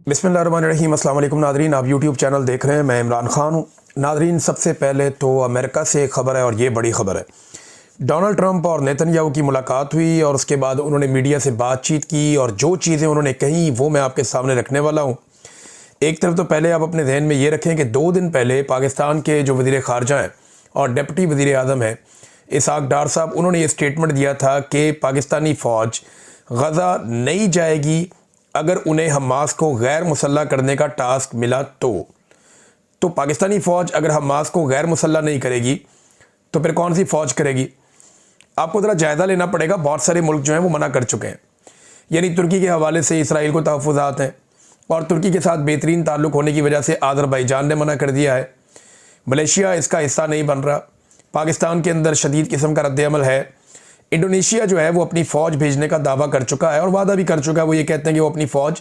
बिस्मिल्लाहिर्रहमानिर्रहीम। अस्सलाम वालेकुम नादरीन, आप यूट्यूब चैनल देख रहे हैं, मैं इमरान ख़ान हूँ। नादरीन, सबसे पहले तो अमेरिका से एक ख़बर है और ये बड़ी ख़बर है। डोनाल्ड ट्रंप और नेतन्याहू की मुलाकात हुई और उसके बाद उन्होंने मीडिया से बातचीत की और जो चीज़ें उन्होंने कही वो मैं आपके सामने रखने वाला हूँ। एक तरफ तो पहले आप अपने जहन में ये रखें कि 2 दिन पहले पाकिस्तान के जो वज़ीर ख़ारजा हैं और डिप्टी वज़ीर आज़म हैं इसहाक़ डार साहब, उन्होंने ये स्टेटमेंट दिया था कि पाकिस्तानी फ़ौज गज़ा नहीं जाएगी अगर उन्हें हमास को गैर मुसल्लह करने का टास्क मिला तो पाकिस्तानी फ़ौज अगर हमास को गैर मुसल्लह नहीं करेगी तो फिर कौन सी फ़ौज करेगी। आपको ज़रा जायज़ा लेना पड़ेगा। बहुत सारे मुल्क जो हैं वो मना कर चुके हैं, यानी तुर्की के हवाले से इसराइल को तहफ़्फ़ुज़ात हैं और तुर्की के साथ बेहतरीन ताल्लुक़ होने की वजह से आज़रबाईजान ने मना कर दिया है। मलेशिया इसका हिस्सा नहीं बन रहा। पाकिस्तान के अंदर शदीद किस्म का रद्द-ए-अमल है। इंडोनेशिया जो है वो अपनी फ़ौज भेजने का दावा कर चुका है और वादा भी कर चुका है। वो ये कहते हैं कि वो अपनी फ़ौज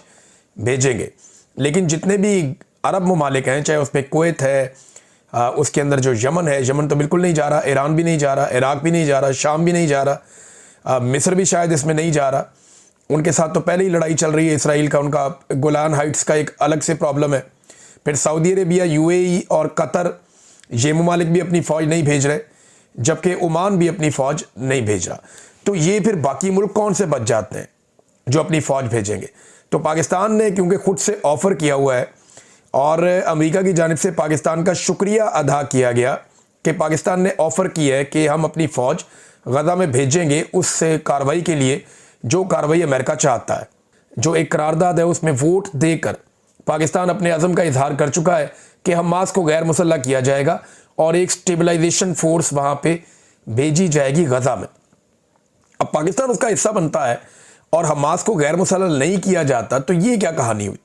भेजेंगे, लेकिन जितने भी अरब ममालिक हैं, चाहे उसमें कुवैत है, उसके अंदर जो यमन है, यमन तो बिल्कुल नहीं जा रहा, ईरान भी नहीं जा रहा, इराक़ भी नहीं जा रहा, शाम भी नहीं जा रहा, मिस्र भी शायद इसमें नहीं जा रहा। उनके साथ तो पहले ही लड़ाई चल रही है इसराइल का, उनका गोलान हाइट्स का एक अलग से प्रॉब्लम है। फिर सऊदी अरेबिया, यूएई और कतर, ये ममालिक भी अपनी फ़ौज नहीं भेज रहे, जबकि ओमान भी अपनी फ़ौज नहीं भेज रहा। तो ये फिर बाकी मुल्क कौन से बच जाते हैं जो अपनी फ़ौज भेजेंगे। तो पाकिस्तान ने क्योंकि ख़ुद से ऑफ़र किया हुआ है और अमेरिका की जानिब से पाकिस्तान का शुक्रिया अदा किया गया कि पाकिस्तान ने ऑफ़र किया है कि हम अपनी फ़ौज गज़ा में भेजेंगे उस कार्रवाई के लिए जो कार्रवाई अमेरिका चाहता है। जो एक करारदाद है उसमें वोट देकर पाकिस्तान अपने अज़म का इजहार कर चुका है कि हमास को गैर मुसल्लह किया जाएगा और एक स्टेबलाइजेशन फोर्स वहाँ पे भेजी जाएगी गज़ा में। अब पाकिस्तान उसका हिस्सा बनता है और हमास को गैर मुसल्लह नहीं किया जाता, तो ये क्या कहानी हुई।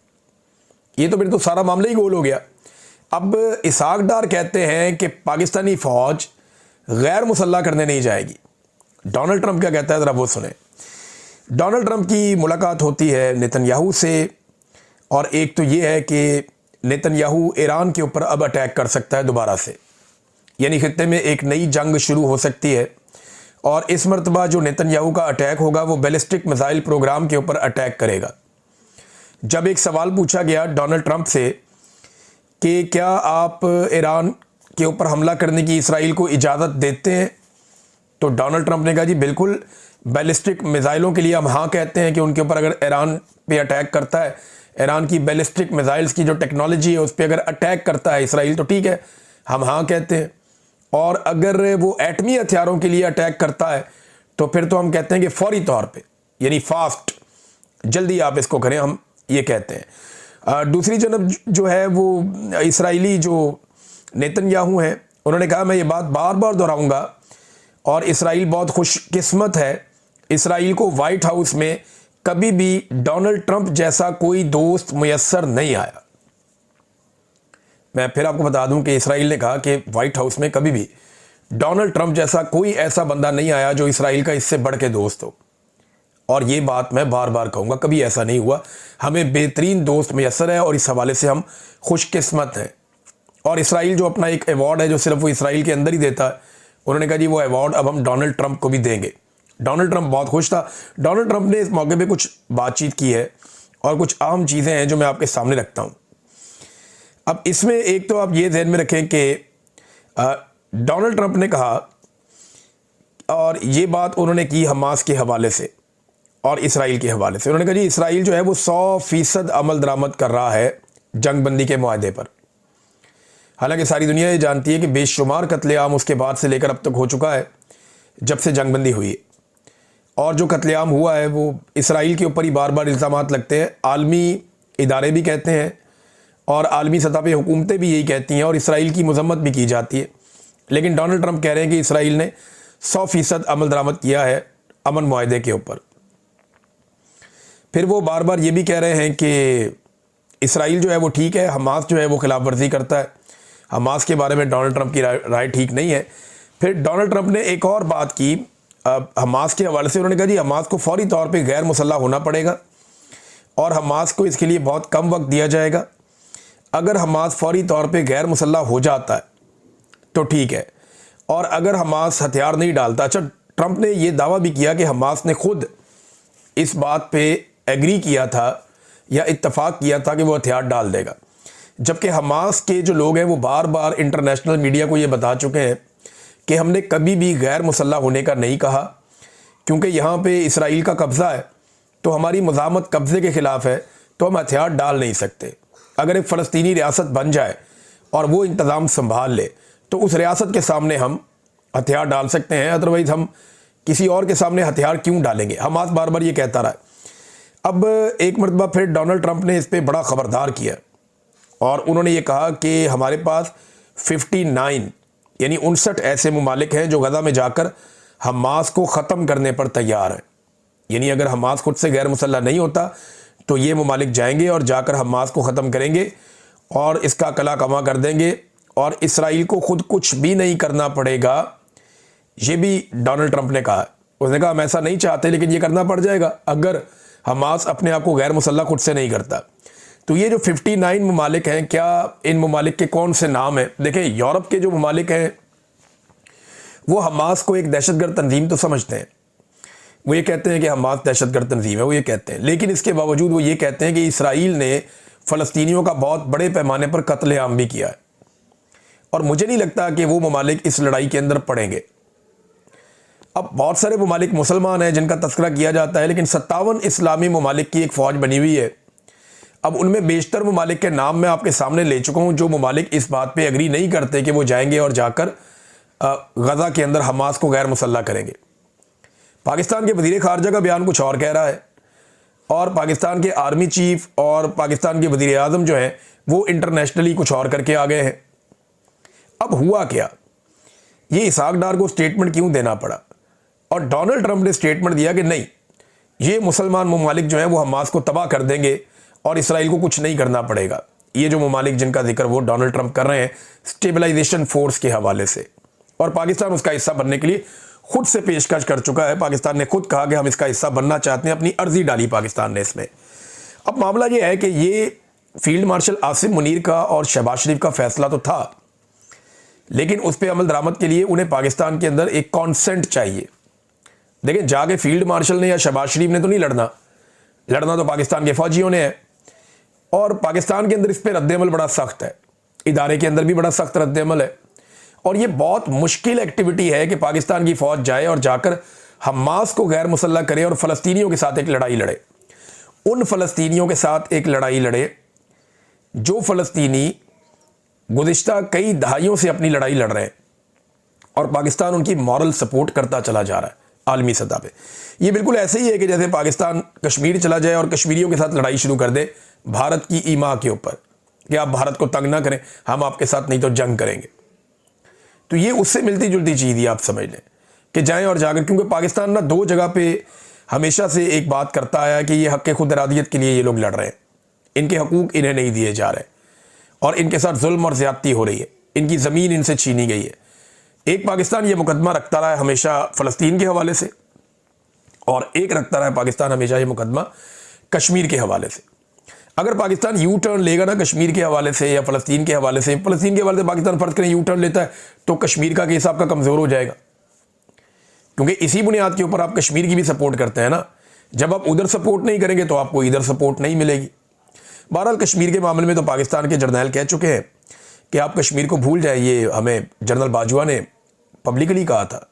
ये तो फिर तो सारा मामला ही गोल हो गया। अब इसहाक़ डार कहते हैं कि पाकिस्तानी फ़ौज गैर मुसल्लह करने नहीं जाएगी। डोनाल्ड ट्रंप क्या कहता है ज़रा वो सुने। डोनाल्ड ट्रंप की मुलाकात होती है नेतन्याहू से और एक तो ये है कि नेतन्याहू ईरान के ऊपर अब अटैक कर सकता है दोबारा से, यानी खित्ते में एक नई जंग शुरू हो सकती है। और इस मरतबा जो नेतन्याहू का अटैक होगा वो बैलिस्टिक मिसाइल प्रोग्राम के ऊपर अटैक करेगा। जब एक सवाल पूछा गया डोनाल्ड ट्रंप से कि क्या आप ईरान के ऊपर हमला करने की इसराइल को इजाज़त देते हैं, तो डोनाल्ड ट्रंप ने कहा जी बिल्कुल, बैलिस्टिक मिसाइलों के लिए हम हाँ कहते हैं कि उनके ऊपर अगर ईरान पे अटैक करता है, ईरान की बैलिस्टिक मिसाइल्स की जो टेक्नोलॉजी है उस पर अगर अटैक करता है इसराइल, तो ठीक है, हम हाँ कहते हैं। और अगर वो एटमी हथियारों के लिए अटैक करता है तो फिर तो हम कहते हैं कि फौरी तौर पे, यानी फास्ट, जल्दी आप इसको करें, हम ये कहते हैं। दूसरी जानब जो है वो इसराइली जो नेतन्याहू हैं, उन्होंने कहा मैं ये बात बार बार दोहराऊंगा और इसराइल बहुत खुशकिस्मत है, इसराइल को वाइट हाउस में कभी भी डोनाल्ड ट्रंप जैसा कोई दोस्त मुयस्सर नहीं आया। मैं फिर आपको बता दूं कि इसराइल ने कहा कि वाइट हाउस में कभी भी डोनाल्ड ट्रंप जैसा कोई ऐसा बंदा नहीं आया जो इसराइल का इससे बढ़ के दोस्त हो। और ये बात मैं बार बार कहूँगा, कभी ऐसा नहीं हुआ। हमें बेहतरीन दोस्त मुयस्सर है और इस हवाले से हम खुशकिस्मत हैं। और इसराइल जो अपना एक अवार्ड है जो सिर्फ वो इसराइल के अंदर ही देता है, उन्होंने कहा जी वो अवार्ड अब हम डोनाल्ड ट्रंप को भी देंगे। डोनाल्ड ट्रंप बहुत खुश था। डोनाल्ड ट्रंप ने इस मौके पे कुछ बातचीत की है और कुछ अहम चीज़ें हैं जो मैं आपके सामने रखता हूँ। अब इसमें एक तो आप ये ध्यान में रखें कि डोनाल्ड ट्रंप ने कहा, और ये बात उन्होंने की हमास के हवाले से और इसराइल के हवाले से, उन्होंने कहा जी इसराइल जो है वो 100% अमल दरामद कर रहा है जंगबंदी के मुआहदे पर। हालांकि सारी दुनिया ये जानती है कि बेशुमार कत्लेआम उसके बाद से लेकर अब तक हो चुका है जब से जंगबंदी हुई है, और जो कत्लेआम हुआ है वो इसराइल के ऊपर ही बार बार इल्ज़ामात लगते हैं। आलमी इदारे भी कहते हैं और आलमी सतह पे हुकूमतें भी यही कहती हैं और इसराइल की मजम्मत भी की जाती है, लेकिन डोनाल्ड ट्रंप कह रहे हैं कि इसराइल ने 100% अमल दरामद किया है अमन मुआहदे के ऊपर। फिर वो बार बार ये भी कह रहे हैं कि इसराइल जो है वो ठीक है, हमास जो है वो खिलाफ वर्जी करता है। हमास के बारे में डोनाल्ड ट्रंप की राय ठीक नहीं है। फिर डोनाल्ड ट्रंप ने एक और बात की हमास के हवाले से, उन्होंने कहा जी हमास को फौरी तौर पे गैर मुसल्लह होना पड़ेगा और हमास को इसके लिए बहुत कम वक्त दिया जाएगा। अगर हमास फौरी तौर पे गैर मुसल्लह हो जाता है तो ठीक है, और अगर हमास हथियार नहीं डालता। अच्छा, ट्रंप ने यह दावा भी किया कि हमास ने खुद इस बात पे एग्री किया था या इत्तफाक किया था कि वो हथियार डाल देगा, जबकि हमास के जो लोग हैं वो बार बार इंटरनेशनल मीडिया को ये बता चुके हैं कि हमने कभी भी गैर मुसल्लह होने का नहीं कहा, क्योंकि यहाँ पे इसराइल का कब्ज़ा है तो हमारी मज़ामत कब्ज़े के ख़िलाफ़ है, तो हम हथियार डाल नहीं सकते। अगर एक फ़लस्तीनी रियासत बन जाए और वो इंतज़ाम संभाल ले तो उस रियासत के सामने हम हथियार डाल सकते हैं, अदरवाइज़ हम किसी और के सामने हथियार क्यों डालेंगे। हमास बार बार ये कहता रहा है। अब एक मरतबा फिर डोनाल्ड ट्रंप ने इस पर बड़ा ख़बरदार किया और उन्होंने ये कहा कि हमारे पास 59 यानी 59 ऐसे ममालिक हैं जो गज़ा में जाकर हमास को ख़त्म करने पर तैयार हैं। यानी अगर हमास खुद से गैर मुसल्लह नहीं होता तो ये ममालिक जाएंगे और जाकर हमास को ख़त्म करेंगे और इसका कला कमा कर देंगे और इसराइल को खुद कुछ भी नहीं करना पड़ेगा। ये भी डोनाल्ड ट्रंप ने कहा। उसने कहा हम ऐसा नहीं चाहते लेकिन ये करना पड़ जाएगा अगर हमास अपने आप को गैर मुसल्लह खुद से नहीं करता। तो ये जो 59 ममालिक हैं, क्या इन ममालिक के कौन से नाम हैं? देखें, यूरोप के जो ममालिक हैं वो हमास को एक दहशतगर्द तंजीम तो समझते हैं। वो ये कहते हैं कि हमास दहशतगर्द तंजीम है, वो ये कहते हैं, लेकिन इसके बावजूद वो ये कहते हैं कि इसराइल ने फ़लस्तीनियों का बहुत बड़े पैमाने पर कत्लेआम भी किया है। और मुझे नहीं लगता कि वो ममालिक इस लड़ाई के अंदर पड़ेंगे। अब बहुत सारे ममालिक मुसलमान हैं जिनका तस्करा किया जाता है, लेकिन 57 इस्लामी ममालिक की एक फ़ौज बनी हुई है। अब उनमें बेशतर ममालिक के नाम मैं आपके सामने ले चुका हूँ, जो ममालिक इस बात पे एग्री नहीं करते कि वो जाएंगे और जाकर गज़ा के अंदर हमास को गैर मुसल्लह करेंगे। पाकिस्तान के वज़ीर ख़ारजा का बयान कुछ और कह रहा है और पाकिस्तान के आर्मी चीफ और पाकिस्तान के वज़ीर आज़म जो हैं वो इंटरनेशनली कुछ और करके आ गए हैं। अब हुआ क्या, ये इसहाक डार को स्टेटमेंट क्यों देना पड़ा? और डोनाल्ड ट्रंप ने स्टेटमेंट दिया कि नहीं, ये मुसलमान ममालिक जो हैं वो हमास को तबाह कर देंगे और इसराइल को कुछ नहीं करना पड़ेगा। ये जो ममालिक जिनका जिक्र वो डोनाल्ड ट्रंप कर रहे हैं स्टेबलाइजेशन फोर्स के हवाले से, और पाकिस्तान उसका हिस्सा बनने के लिए खुद से पेशकश कर चुका है। पाकिस्तान ने खुद कहा कि हम इसका हिस्सा बनना चाहते हैं, अपनी अर्जी डाली पाकिस्तान ने इसमें। अब मामला ये है कि ये फील्ड मार्शल आसिम मुनीर का और शहबाज शरीफ का फैसला तो था, लेकिन उस पर अमल दरामद के लिए उन्हें पाकिस्तान के अंदर एक कॉन्सेंट चाहिए। देखिए, जाके फील्ड मार्शल ने या शहबाज शरीफ ने तो नहीं लड़ना तो पाकिस्तान के फौजियों ने है, और पाकिस्तान के अंदर इस पर रद्द-ए-अमल बड़ा सख्त है, इदारे के अंदर भी बड़ा सख्त रद्द-ए-अमल है। और ये बहुत मुश्किल एक्टिविटी है कि पाकिस्तान की फ़ौज जाए और जाकर हमास को गैर मुसल्लह करे और फ़लस्तीनियों के साथ एक लड़ाई लड़े। उन फ़लस्तीनियों के साथ एक लड़ाई लड़े जो फ़लस्तीनी गुज़िश्ता कई दहाइयों से अपनी लड़ाई लड़ रहे हैं और पाकिस्तान उनकी मॉरल सपोर्ट करता चला जा रहा है आलमी सतह पे। ये बिल्कुल ऐसे ही है कि जैसे पाकिस्तान कश्मीर चला जाए और कश्मीरियों के साथ लड़ाई शुरू कर दे भारत की ईमा के ऊपर कि आप भारत को तंग ना करें, हम आपके साथ नहीं तो जंग करेंगे। तो ये उससे मिलती जुलती चीज़ ही आप समझ लें कि जाएं और जाकर, क्योंकि पाकिस्तान ना दो जगह पे हमेशा से एक बात करता आया कि ये हक़ खुद इरादियत के लिए ये लोग लड़ रहे हैं, इनके हकूक़ इन्हें नहीं दिए जा रहे और इनके साथ जुल्म और ज़्यादती हो रही है, इनकी ज़मीन इनसे छीनी गई है। एक पाकिस्तान ये मुकदमा रखता रहा है हमेशा फ़लस्तीन के हवाले से, और एक रखता रहा है पाकिस्तान हमेशा ये मुकदमा कश्मीर के हवाले से। अगर पाकिस्तान यू टर्न लेगा ना कश्मीर के हवाले से या फ़लस्तीन के हवाले से, फ़लस्तीन के हवाले से पाकिस्तान फ़र्ज़ करें यू टर्न लेता है, तो कश्मीर का केस आपका कमज़ोर हो जाएगा, क्योंकि इसी बुनियाद के ऊपर आप कश्मीर की भी सपोर्ट करते हैं ना। जब आप उधर सपोर्ट नहीं करेंगे तो आपको इधर सपोर्ट नहीं मिलेगी। बहरहाल कश्मीर के मामले में तो पाकिस्तान के जर्नैल कह चुके हैं कि आप कश्मीर को भूल जाए। ये हमें जनरल बाजवा ने पब्लिकली कहा था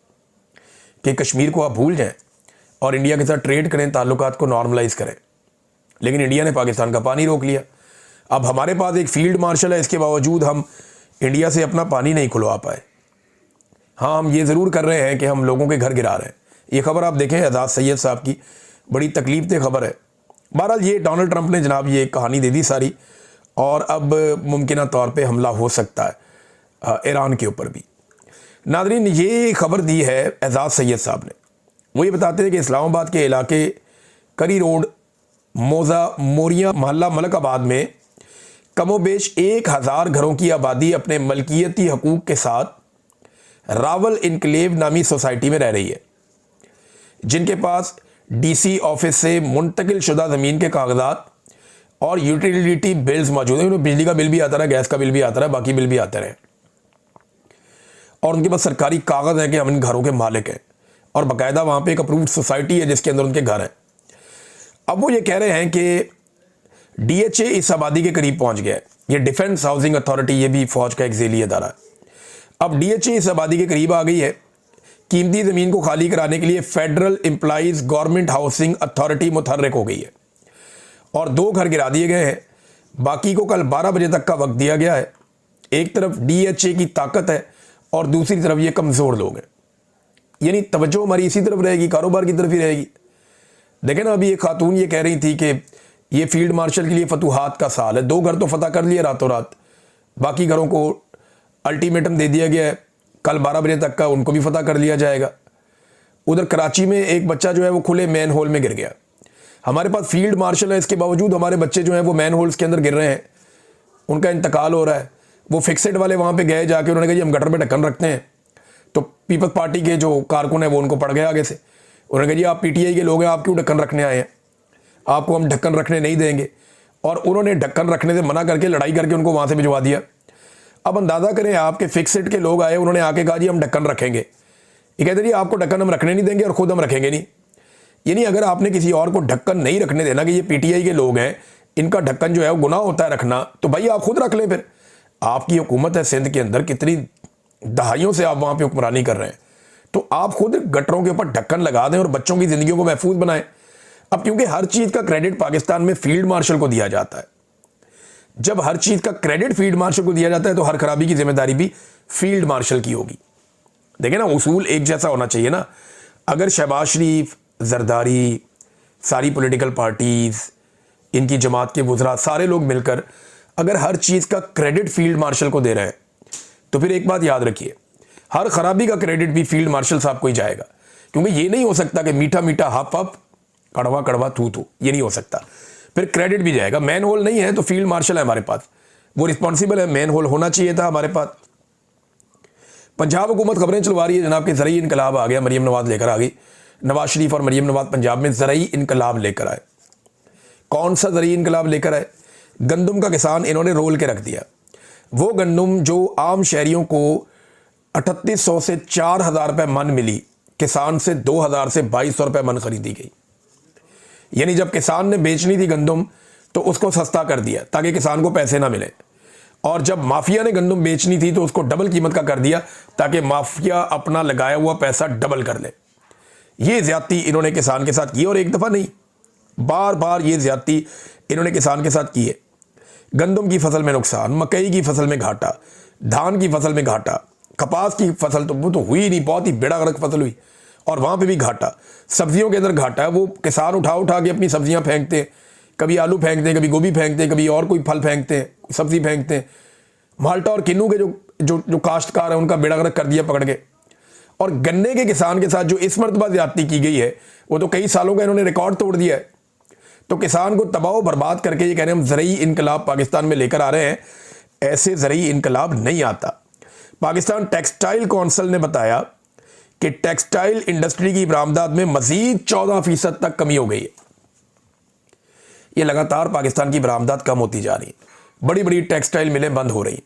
कि कश्मीर को आप भूल जाएं और इंडिया के साथ ट्रेड करें, ताल्लुकात को नॉर्मलाइज करें, लेकिन इंडिया ने पाकिस्तान का पानी रोक लिया। अब हमारे पास एक फील्ड मार्शल है, इसके बावजूद हम इंडिया से अपना पानी नहीं खुलवा पाए। हाँ, हम ये ज़रूर कर रहे हैं कि हम लोगों के घर गिरा रहे हैं। ये खबर आप देखें एजाज सैयद साहब की, बड़ी तकलीफ दे खबर है। बहरहाल ये डोनाल्ड ट्रंप ने जनाब ये कहानी दे दी सारी, और अब मुमकिन तौर पे हमला हो सकता है ईरान के ऊपर भी। नादरीन, ये खबर दी है एजाज सैयद साहब ने। वो ये बताते हैं कि इस्लामाबाद के इलाके करी रोड मोज़ा मोरिया मोहल्ला मलकाबाद में कमोबेश 1000 घरों की आबादी अपने मलकियती हकूक़ के साथ रावल इनक्लेव नामी सोसाइटी में रह रही है, जिनके पास डीसी ऑफिस से मुंतकिल शुदा ज़मीन के कागजात और यूटिलिटी बिल्स मौजूद हैं। उन्हें बिजली का बिल भी आता रहा, गैस का बिल भी आता रहा, बाकी बिल भी आते रहे, और उनके पास सरकारी कागज़ है कि हम इन घरों के मालिक हैं, और बाकायदा वहाँ पे एक अप्रूव्ड सोसाइटी है जिसके अंदर उनके घर हैं। अब वो ये कह रहे हैं कि DHA इस आबादी के करीब पहुंच गया है। ये डिफेंस हाउसिंग अथॉरिटी, ये भी फौज का एक झेली अदारा है। अब DHA इस आबादी के करीब आ गई है। कीमती ज़मीन को खाली कराने के लिए federal employees government housing authority मुतहर्रिक हो गई है और 2 घर गिरा दिए गए हैं। बाकी को कल 12 बजे तक का वक्त दिया गया है। एक तरफ DHA की ताकत है और दूसरी तरफ ये कमज़ोर लोग हैं, यानी तवज्जो हमारी इसी तरफ रहेगी, कारोबार की तरफ ही रहेगी। देखें ना, अभी एक खातून ये कह रही थी कि ये फील्ड मार्शल के लिए फतूहात का साल है। 2 घर तो फतह कर लिए रातों रात, बाकी घरों को अल्टीमेटम दे दिया गया है, कल 12 बजे तक का उनको भी फतह कर लिया जाएगा। उधर कराची में एक बच्चा जो है वो खुले मैन होल में गिर गया। हमारे पास फील्ड मार्शल है, इसके बावजूद हमारे बच्चे जो हैं वो मैन होल्स के अंदर गिर रहे हैं, उनका इंतकाल हो रहा है। वो फिक्सेड वाले वहाँ पे गए, जाके उन्होंने कहा जी हम गटर में ढक्कन रखते हैं, तो पीपल्स पार्टी के जो कारकुन है वो उनको पड़ गए आगे से। उन्होंने कहा जी आप PTI के लोग हैं, आप क्यों ढक्कन रखने आए हैं, आपको हम ढक्कन रखने नहीं देंगे। और उन्होंने ढक्कन रखने से मना करके लड़ाई करके उनको वहाँ से भिजवा दिया। अब अंदाज़ा करें, आपके फिक्सेड के लोग आए, उन्होंने आके कहा जी हम ढक्कन रखेंगे। ये कहते जी आपको ढक्कन हम रखने नहीं देंगे और ख़ुद हम रखेंगे नहीं। यानी अगर आपने किसी और को ढक्कन नहीं रखने देना कि ये PTI के लोग हैं, इनका ढक्कन जो है वो गुनाह होता है रखना, तो भाई आप खुद रख लें। फिर आपकी हुकूमत है सिंध के अंदर, कितनी दहाइयों से आप वहाँ पे हुक्मरानी कर रहे हैं, तो आप खुद गटरों के ऊपर ढक्कन लगा दें और बच्चों की ज़िंदगी को महफूज बनाएं। अब क्योंकि हर चीज़ का क्रेडिट पाकिस्तान में फील्ड मार्शल को दिया जाता है, जब हर चीज़ का क्रेडिट फील्ड मार्शल को दिया जाता है तो हर खराबी की जिम्मेदारी भी फील्ड मार्शल की होगी। देखें ना, उसूल एक जैसा होना चाहिए ना। अगर शहबाज शरीफ, जरदारी, सारी पॉलिटिकल पार्टीज़, इनकी जमात के वुज़रा, सारे लोग मिलकर अगर हर चीज़ का क्रेडिट फील्ड मार्शल को दे रहे हैं, तो फिर एक बात याद रखिए, हर खराबी का क्रेडिट भी फील्ड मार्शल साहब को ही जाएगा। क्योंकि ये नहीं हो सकता कि मीठा मीठा हप हप, कड़वा कड़वा थू थू, ये नहीं हो सकता, फिर क्रेडिट भी जाएगा। मैन होल नहीं है तो फील्ड मार्शल है हमारे पास, वो रिस्पॉन्सिबल है, मैन होल होना चाहिए था हमारे पास। पंजाब हुकूमत खबरें चलवा रही है जनाब कि ज़रई इनकलाब आ गया, मरीम नवाज लेकर आ गई। नवाज शरीफ और मरीम नवाज पंजाब में ज़रई इनकलाब लेकर आए। कौन सा ज़रई इनकलाब लेकर आए? गंदम का किसान इन्होंने रोल के रख दिया। वो गंदम जो आम शहरियों को 3800 से 4000 रुपये मन मिली, किसान से 2000 से 2200 रुपये मन खरीदी गई। यानी जब किसान ने बेचनी थी गंदम तो उसको सस्ता कर दिया ताकि किसान को पैसे ना मिले, और जब माफिया ने गंदम बेचनी थी तो उसको डबल कीमत का कर दिया ताकि माफिया अपना लगाया हुआ पैसा डबल कर ले। ये ज्यादती इन्होंने किसान के साथ की, और एक दफ़ा नहीं, बार बार ये ज्यादती इन्होंने किसान के साथ की है। गंदम की फसल में नुकसान, मकई की फसल में घाटा, धान की फसल में घाटा, कपास की फसल तो वो तो हुई नहीं, बहुत ही बेड़ा गर्क फसल हुई, और वहाँ पे भी घाटा। सब्जियों के अंदर घाटा है, वो किसान उठा उठा के अपनी सब्जियाँ फेंकते हैं, कभी आलू फेंकते हैं, कभी गोभी फेंकते हैं, कभी और कोई फल फेंकते हैं, सब्जी फेंकते हैं। माल्टा और किन्नू के जो काश्तकार हैं उनका बेड़ा गर्क कर दिया पकड़ के। और गन्ने के किसान के साथ जो इस मरतबा ज्यादती की गई है वो तो कई सालों का इन्होंने रिकॉर्ड तोड़ दिया है। तो किसान को तबाह बर्बाद करके ये कह रहे हैं हम ज़रई इनकलाब पाकिस्तान में लेकर आ रहे हैं। ऐसे ज़रई इनकलाब नहीं आता। पाकिस्तान टेक्सटाइल कौंसिल ने बताया कि टेक्सटाइल इंडस्ट्री की बरामदात में मजीद 14% तक कमी हो गई है। ये लगातार पाकिस्तान की बरामदात कम होती जा रही है। बड़ी बड़ी टेक्सटाइल मिलें बंद हो रही।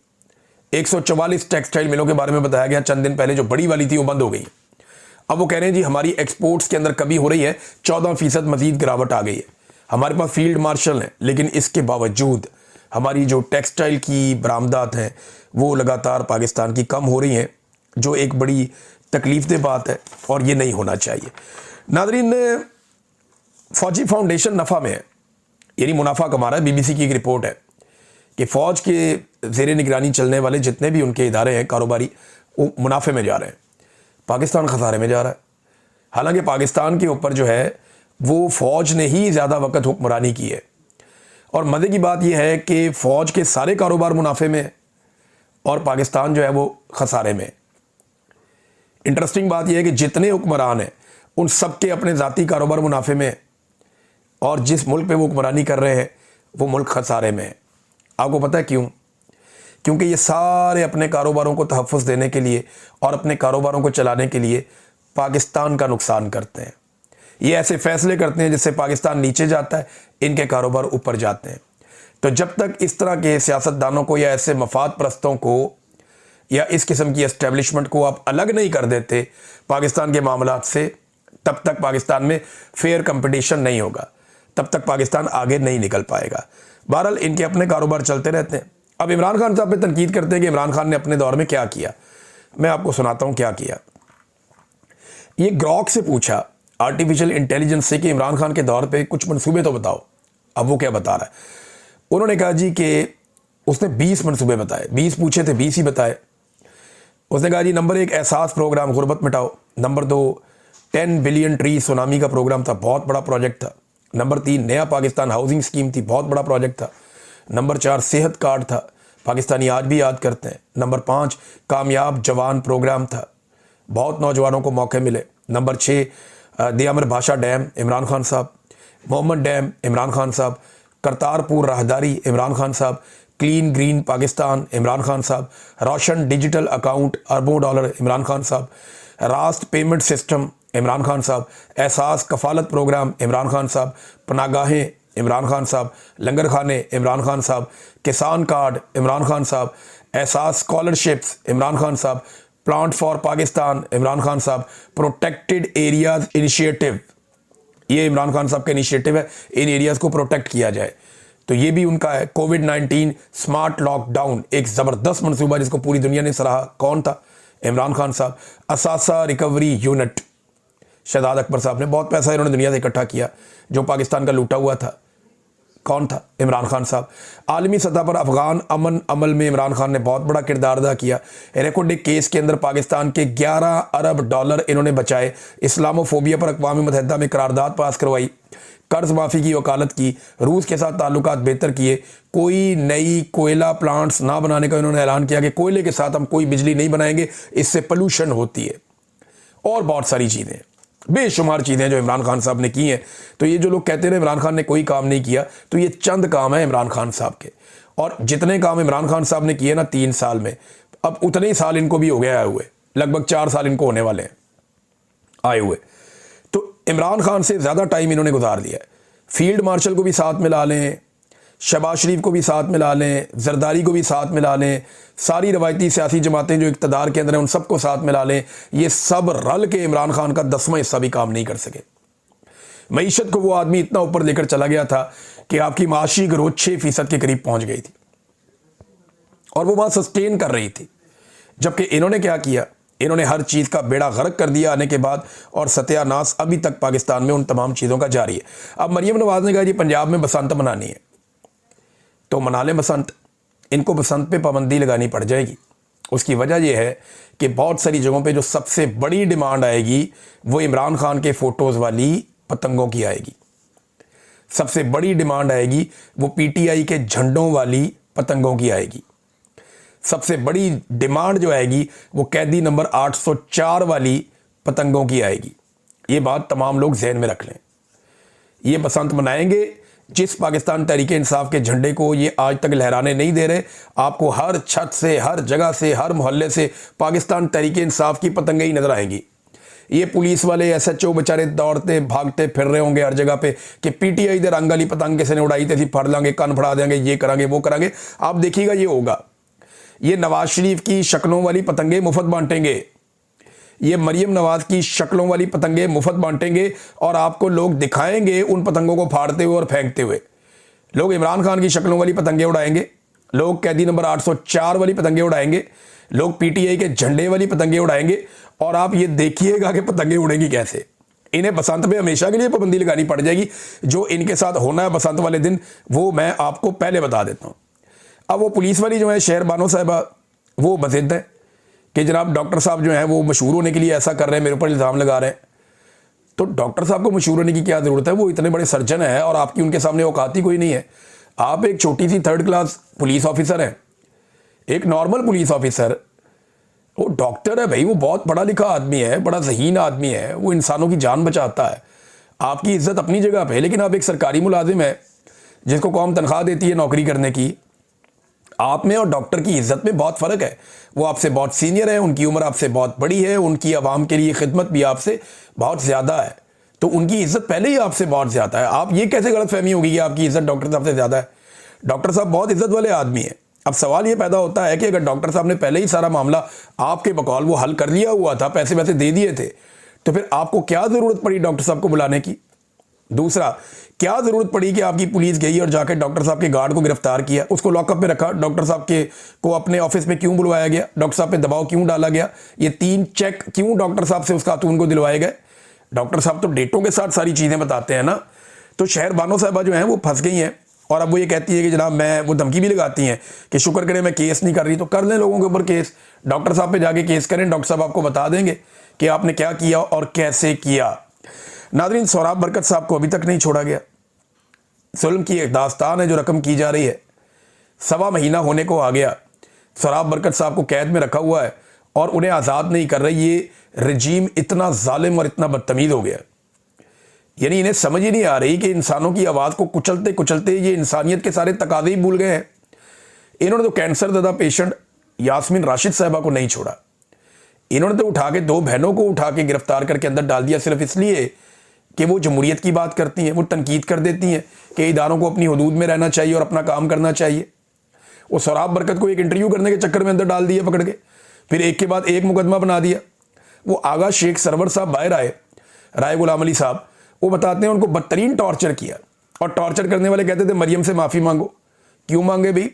144 टेक्सटाइल मिलों के बारे में बताया गया चंद दिन पहले, जो बड़ी वाली थी वो बंद हो गई। अब वो कह रहे हैं जी हमारी एक्सपोर्ट्स के अंदर कमी हो रही है, 14% मजीद गिरावट आ गई है। हमारे पास फील्ड मार्शल हैं, लेकिन इसके बावजूद हमारी जो टेक्सटाइल की बरामदात हैं वो लगातार पाकिस्तान की कम हो रही हैं, जो एक बड़ी तकलीफदेह बात है और ये नहीं होना चाहिए। नादरीन, फौजी फाउंडेशन नफ़ा में है, यानी मुनाफा कमा रहा है। BBC की एक रिपोर्ट है कि फ़ौज के ज़ेरे निगरानी चलने वाले जितने भी उनके इदारे हैं कारोबारी, वो मुनाफे में जा रहे हैं, पाकिस्तान खसारे में जा रहा है। हालांकि पाकिस्तान के ऊपर जो है वो फ़ौज ने ही ज़्यादा वक्त हुक्मरानी की है। और मज़े की बात यह है कि फ़ौज के सारे कारोबार मुनाफे में है और पाकिस्तान जो है वो खसारे में। इंटरेस्टिंग बात यह है कि जितने हुक्मरान हैं उन सब के अपने ज़ाती कारोबार मुनाफे में है, और जिस मुल्क पे वो हुक्मरानी कर रहे हैं वो मुल्क खसारे में है। आपको पता है क्यों? क्योंकि ये सारे अपने कारोबारों को तहफ़्फ़ुज़ देने के लिए और अपने कारोबारों को चलाने के लिए पाकिस्तान का नुकसान करते हैं। ये ऐसे फ़ैसले करते हैं जिससे पाकिस्तान नीचे जाता है, इनके कारोबार ऊपर जाते हैं। तो जब तक इस तरह के सियासतदानों को या ऐसे मफाद परस्तों को या इस किस्म की एस्टेब्लिशमेंट को आप अलग नहीं कर देते पाकिस्तान के मामलात से, तब तक पाकिस्तान में फेयर कंपटीशन नहीं होगा, तब तक पाकिस्तान आगे नहीं निकल पाएगा। बहरहाल इनके अपने कारोबार चलते रहते हैं। अब इमरान खान साहब पे तनकीद करते हैं कि इमरान खान ने अपने दौर में क्या किया। मैं आपको सुनाता हूँ क्या किया। ये ग्रॉक से पूछा, आर्टिफिशियल इंटेलिजेंस से, कि इमरान खान के दौर पे कुछ मंसूबे तो बताओ। अब वो क्या बता रहा है। उन्होंने कहा जी कि उसने 20 मंसूबे बताए। 20 पूछे थे, 20 ही बताए। उसने कहा जी नंबर 1 एहसास प्रोग्राम, गुर्बत मिटाओ। नंबर 2 10 बिलियन ट्री सुनामी का प्रोग्राम था, बहुत बड़ा प्रोजेक्ट था। नंबर 3 नया पाकिस्तान हाउसिंग स्कीम थी, बहुत बड़ा प्रोजेक्ट था। नंबर 4 सेहत कार्ड था, पाकिस्तानी आज भी याद करते हैं। नंबर 5 कामयाब जवान प्रोग्राम था, बहुत नौजवानों को मौके मिले। नंबर 6 दियामर भाषा डैम, इमरान खान साहब। मोहम्मद डैम, इमरान खान साहब। करतारपुर राहदारी, इमरान खान साहब। क्लीन ग्रीन पाकिस्तान, इमरान खान साहब। रोशन डिजिटल अकाउंट, अरबों डॉलर, इमरान खान साहब। रास्त पेमेंट सिस्टम, इमरान खान साहब। एहसास कफालत प्रोग्राम, इमरान खान साहब। पनागाहें, इमरान खान साहब। लंगर खाने, इमरान खान साहब। किसान कार्ड, इमरान खान साहब। एहसास स्कॉलरशिप्स, इमरान खान साहब। प्लांट फॉर पाकिस्तान, इमरान खान साहब। प्रोटेक्टेड एरियाज इनिशिएटिव, ये इमरान खान साहब का इनिशिएटिव है, इन एरियाज को प्रोटेक्ट किया जाए, तो ये भी उनका है। कोविड-19 स्मार्ट लॉकडाउन, एक ज़बरदस्त मनसूबा जिसको पूरी दुनिया ने सराहा। कौन था? इमरान खान साहब। असासा रिकवरी यूनिट, शहजाद अकबर साहब ने बहुत पैसा इन्होंने दुनिया से इकट्ठा किया, जो पाकिस्तान का लूटा हुआ था। कौन था? इमरान खान साहब। आलमी सतह पर अफगान अमन अमल में इमरान खान ने बहुत बड़ा किरदार अदा किया। रेकॉर्डिक केस के अंदर पाकिस्तान के 11 अरब डॉलर इन्होंने बचाए। इस्लामोफोबिया पर अक़वाम मुत्तहिदा में करारदाद पास करवाई। कर्ज माफ़ी की वकालत की। रूस के साथ ताल्लुकात बेहतर किए। कोई नई कोयला प्लांट्स ना बनाने का इन्होंने ऐलान किया कि कोयले के साथ हम कोई बिजली नहीं बनाएंगे, इससे पोल्यूशन होती है। और बहुत सारी चीज़ें, बेशुमार चीज़ें जो इमरान खान साहब ने की हैं। तो ये जो लोग कहते रहे इमरान खान ने कोई काम नहीं किया, तो ये चंद काम है इमरान खान साहब के। और जितने काम इमरान खान साहब ने किए ना 3 साल में, अब उतने ही साल इनको भी हो गए आए हुए, लगभग 4 साल इनको होने वाले हैं आए हुए। तो इमरान खान से ज़्यादा टाइम इन्होंने गुजार दिया है। फील्ड मार्शल को भी साथ मिला लें, शहबाज शरीफ को भी साथ मिला लें, जरदारी को भी साथ मिला लें, सारी रवायती सियासी जमातें जो इक़्तिदार के अंदर हैं उन सबको साथ मिला लें, ये सब रल के इमरान खान का 10वां हिस्सा भी काम नहीं कर सके। मईशत को वो आदमी इतना ऊपर लेकर चला गया था कि आपकी माशी ग्रोथ 6% के करीब पहुंच गई थी और वो वहाँ सस्टेन कर रही थी। जबकि इन्होंने क्या किया, इन्होंने हर चीज़ का बेड़ा गर्क कर दिया आने के बाद, और सत्यानाश अभी तक पाकिस्तान में उन तमाम चीज़ों का जारी है। अब मरीम नवाज ने कहा जी पंजाब में बसंत मनानी है, तो मना लें बसंत। इनको बसंत पे पाबंदी लगानी पड़ जाएगी। उसकी वजह यह है कि बहुत सारी जगहों पे जो सबसे बड़ी डिमांड आएगी वो इमरान खान के फ़ोटोज़ वाली पतंगों की आएगी। सबसे बड़ी डिमांड आएगी वो पीटीआई के झंडों वाली पतंगों की आएगी। सबसे बड़ी डिमांड जो आएगी वो कैदी नंबर 804 वाली पतंगों की आएगी। ये बात तमाम लोग जहन में रख लें। ये बसंत मनाएंगे, जिस पाकिस्तान तहरीक इंसाफ के झंडे को ये आज तक लहराने नहीं दे रहे, आपको हर छत से, हर जगह से, हर मोहल्ले से पाकिस्तान तहरीक इंसाफ की पतंगें ही नजर आएंगी। ये पुलिस वाले SHO बेचारे दौड़ते भागते फिर रहे होंगे हर जगह पे कि पीटीआई दे रंग वाली पतंग किसी ने उड़ाई थी, फड़ लांगे, कान फड़ा देंगे, ये करांगे, वो करांगे। आप देखिएगा ये होगा। ये नवाज शरीफ की शक्लों वाली पतंगे मुफ्त बांटेंगे, ये मरीम नवाज की शक्लों वाली पतंगे मुफ्त बांटेंगे और आपको लोग दिखाएंगे उन पतंगों को फाड़ते हुए और फेंकते हुए। लोग इमरान खान की शक्लों वाली पतंगे उड़ाएंगे, लोग कैदी नंबर 804 वाली पतंगे उड़ाएंगे, लोग पीटीआई के झंडे वाली पतंगे उड़ाएंगे, और आप ये देखिएगा कि पतंगे उड़ेंगी कैसे। इन्हें बसंत पे हमेशा के लिए पाबंदी लगानी पड़ जाएगी। जो इनके साथ होना है बसंत वाले दिन, वो मैं आपको पहले बता देता हूँ। अब वो पुलिस वाली जो है शहर बानो साहिबा, वो बजिद है कि जनाब डॉक्टर साहब जो हैं वो मशहूर होने के लिए ऐसा कर रहे हैं, मेरे ऊपर इल्ज़ाम लगा रहे हैं। तो डॉक्टर साहब को मशहूर होने की क्या ज़रूरत है? वो इतने बड़े सर्जन है और आपकी उनके सामने औकात ही कोई नहीं है। आप एक छोटी सी 3rd क्लास पुलिस ऑफिसर हैं, एक नॉर्मल पुलिस ऑफिसर। वो डॉक्टर है भाई, वो बहुत पढ़ा लिखा आदमी है, बड़ा ज़हीन आदमी है, वो इंसानों की जान बचाता है। आपकी इज़्ज़त अपनी जगह पे है, लेकिन आप एक सरकारी मुलाजिम है जिसको कौम तनख्वाह देती है नौकरी करने की। आप में और डॉक्टर की इज़्ज़त में बहुत फ़र्क है। वो आपसे बहुत सीनियर है, उनकी उम्र आपसे बहुत बड़ी है, उनकी आवाम के लिए खिदमत भी आपसे बहुत ज़्यादा है, तो उनकी इज़्ज़त पहले ही आपसे बहुत ज़्यादा है। आप ये कैसे गलतफहमी होगी कि आपकी इज़्ज़त डॉक्टर साहब से ज़्यादा है? डॉक्टर साहब बहुत इज़्ज़त वाले आदमी हैं। अब सवाल ये पैदा होता है कि अगर डॉक्टर साहब ने पहले ही सारा मामला आपके बकौल वो हल कर लिया हुआ था, पैसे वैसे दे दिए थे, तो फिर आपको क्या ज़रूरत पड़ी डॉक्टर साहब को बुलाने की? दूसरा, क्या ज़रूरत पड़ी कि आपकी पुलिस गई और जाकर डॉक्टर साहब के गार्ड को गिरफ्तार किया, उसको लॉकअप में रखा, डॉक्टर साहब के को अपने ऑफिस में क्यों बुलवाया गया, डॉक्टर साहब पे दबाव क्यों डाला गया, ये 3 चेक क्यों डॉक्टर साहब से उस खातून को दिलवाए गए। डॉक्टर साहब तो डेटों के साथ सारी चीज़ें बताते हैं ना। तो शहर बानो साहबा जो हैं वो फंस गई हैं और अब वो ये कहती है कि जनाब मैं, वो धमकी भी लगाती हैं कि शुक्र करें मैं केस नहीं कर रही, तो कर लें लोगों के ऊपर केस, डॉक्टर साहब पे जाके केस करें, डॉक्टर साहब आपको बता देंगे कि आपने क्या किया और कैसे किया। नादरीन, सोहराब बरकत साहब को अभी तक नहीं छोड़ा गया। जुल्म की एक दास्तान है जो रकम की जा रही है। 1.25 महीना होने को आ गया, सोहराब बरकत साहब को कैद में रखा हुआ है और उन्हें आज़ाद नहीं कर रही। ये रजीम इतना जालिम और इतना बदतमीज़ हो गया, यानी इन्हें समझ ही नहीं आ रही कि इंसानों की आवाज़ को कुचलते कुचलते ये इंसानियत के सारे तकाज़े ही भूल गए हैं। इन्होंने तो कैंसर ज़दा पेशेंट यास्मीन राशिद साहिबा को नहीं छोड़ा, इन्होंने तो उठा के 2 बहनों को उठा के गिरफ्तार करके अंदर डाल दिया, सिर्फ इसलिए कि वो जमहूरियत की बात करती हैं, वो तनकीद कर देती हैं कि इदारों को अपनी हदूद में रहना चाहिए और अपना काम करना चाहिए। वो सोहराब बरकत को एक इंटरव्यू करने के चक्कर में अंदर डाल दिया पकड़ के, फिर एक के बाद एक मुकदमा बना दिया। वो आगा शेख सरवर साहब बाहर आए, राय गुलाम अली साहब, वो बताते हैं उनको बदतरीन टॉर्चर किया और टॉर्चर करने वाले कहते थे मरियम से माफ़ी मांगो। क्यों मांगे भाई?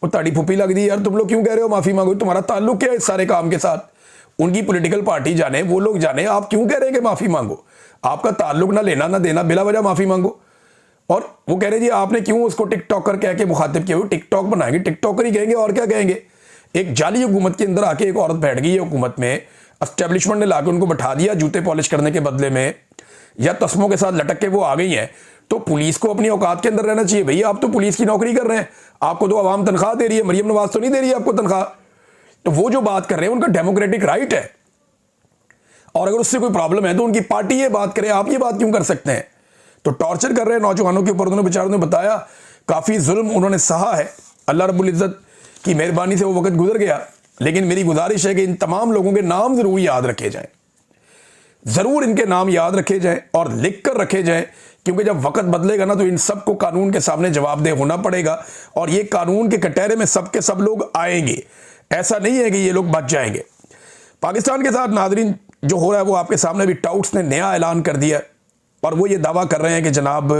वो ताड़ी फुप्पी लग दी यार, तुम लोग क्यों कह रहे हो माफ़ी मांगो, तुम्हारा ताल्लुक क्या है इस सारे काम के साथ? उनकी पॉलिटिकल पार्टी जाने, वो लोग जाने, आप क्यों कह रहे हैं कि माफ़ी मांगो? आपका ताल्लुक ना लेना ना देना, बिला वजह माफ़ी मांगो। और वो कह रहे जी आपने क्यों उसको टिकटॉकर कह के मुखातिब किया? वो टिकटॉक बनाएंगे, टिकटॉकर ही कहेंगे और क्या कहेंगे। एक जाली हुकूमत के अंदर आके एक औरत बैठ गई है हुकूमत में, एस्टेब्लिशमेंट ने लाके उनको बैठा दिया जूते पॉलिश करने के बदले में, या तस्मों के साथ लटक के वो आ गई हैं। तो पुलिस को अपनी औकात के अंदर रहना चाहिए। भैया आप तो पुलिस की नौकरी कर रहे हैं, आपको तो आवाम तनख्वाह दे रही है, मरियम नवाज तो नहीं दे रही है आपको तनख्वाह। तो वो जो बात कर रहे हैं उनका डेमोक्रेटिक राइट है, और अगर उससे कोई प्रॉब्लम है तो उनकी पार्टी ये बात करे, आप ये बात क्यों कर सकते हैं? तो टॉर्चर कर रहे हैं नौजवानों के ऊपर। उन्होंने बेचारों ने बताया काफ़ी जुल्म उन्होंने सहा है, अल्लाह रब्बुल इज़्ज़त की मेहरबानी से वो वक्त गुजर गया। लेकिन मेरी गुजारिश है कि इन तमाम लोगों के नाम ज़रूर याद रखे जाएं, ज़रूर इनके नाम याद रखे जाएं और लिख कर रखे जाएं, क्योंकि जब वक्त बदलेगा ना तो इन सबको कानून के सामने जवाबदेह होना पड़ेगा और ये कानून के कटहरे में सब के सब लोग आएंगे। ऐसा नहीं है कि ये लोग बच जाएंगे। पाकिस्तान के साथ नाज़रीन जो हो रहा है वो आपके सामने भी, टाउट्स ने नया ऐलान कर दिया और वो ये दावा कर रहे हैं कि जनाब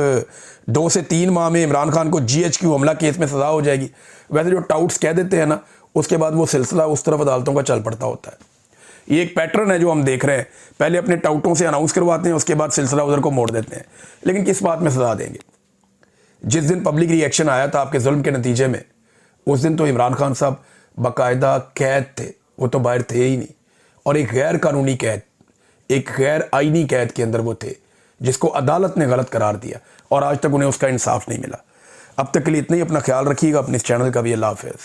2 से 3 माह में इमरान खान को GHQ हमला केस में सज़ा हो जाएगी। वैसे जो टाउट्स कह देते हैं ना, उसके बाद वो सिलसिला उस तरफ अदालतों का चल पड़ता होता है। ये एक पैटर्न है जो हम देख रहे हैं, पहले अपने टाउटों से अनाउंस करवाते हैं, उसके बाद सिलसिला उधर को मोड़ देते हैं। लेकिन किस बात में सज़ा देंगे? जिस दिन पब्लिक रिएक्शन आया था आपके जुल्म के नतीजे में, उस दिन तो इमरान खान साहब बाकायदा कैद थे, वो तो बाहर थे ही नहीं, और एक गैर कानूनी कैद, एक गैर आईनी कैद के अंदर वो थे, जिसको अदालत ने गलत करार दिया और आज तक उन्हें उसका इंसाफ नहीं मिला। अब तक के लिए इतना ही। अपना ख्याल रखिएगा, अपने इस चैनल का भी। अल्लाह हाफ़िज़।